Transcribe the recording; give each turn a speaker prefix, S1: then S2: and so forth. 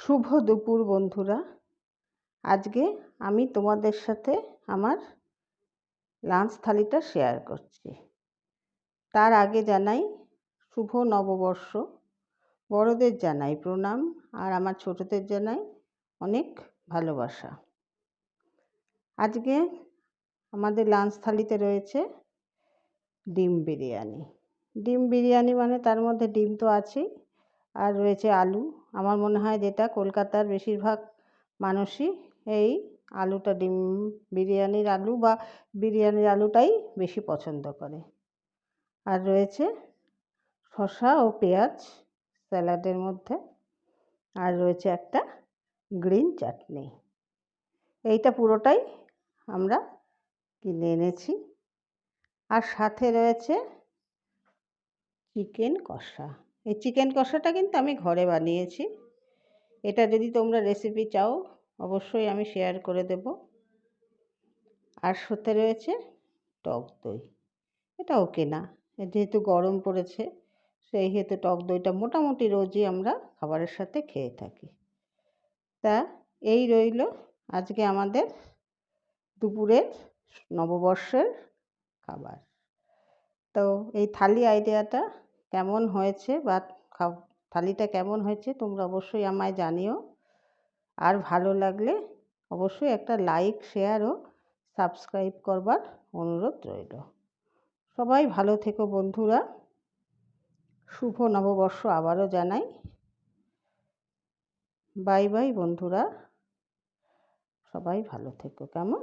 S1: শুভ দুপুর বন্ধুরা। আজকে আমি তোমাদের সাথে আমার লাঞ্চ থালিটা শেয়ার করছি। তার আগে জানাই শুভ নববর্ষ। বড়দের জানাই প্রণাম আর আমার ছোটদের জানাই অনেক ভালোবাসা। আজকে আমাদের লাঞ্চ থালিতে রয়েছে ডিম বিরিয়ানি। ডিম বিরিয়ানি মানে তার মধ্যে ডিম তো আছেই, আর রয়েছে আলু। আমার মনে হয় যেটা কলকাতার বেশিরভাগ মানুষই এই আলুটা ডিম বিরিয়ানির আলু বা বিরিয়ানির আলুটাই বেশি পছন্দ করে। আর রয়েছে শসা ও পেঁয়াজ স্যালাডের মধ্যে, আর রয়েছে একটা গ্রিন চাটনি। এইটা পুরোটাই আমরা কিনে এনেছি। আর সাথে রয়েছে চিকেন কষা। এই চিকেন কষাটা কিন্তু আমি ঘরে বানিয়েছি। এটা যদি তোমরা রেসিপি চাও অবশ্যই আমি শেয়ার করে দেব। আর সাথে রয়েছে টক দই। এটাও কেনা, যেহেতু গরম পড়েছে সেই হেতু টক দইটা মোটামুটি রোজই আমরা খাবারের সাথে খেয়ে থাকি। তা এই রইল আজকে আমাদের দুপুরের নববর্ষের খাবার। তো এই থালি আইডিয়াটা কেমন হয়েছে বা থালিটা কেমন হয়েছে তোমরা অবশ্যই আমায় জানিও। আর ভালো লাগলে অবশ্যই একটা লাইক, শেয়ার ও সাবস্ক্রাইব করবার অনুরোধ রইল। সবাই ভালো থেকো বন্ধুরা। শুভ নববর্ষ আবারও জানাই। বাই বাই বন্ধুরা, সবাই ভালো থেকো। কেমন?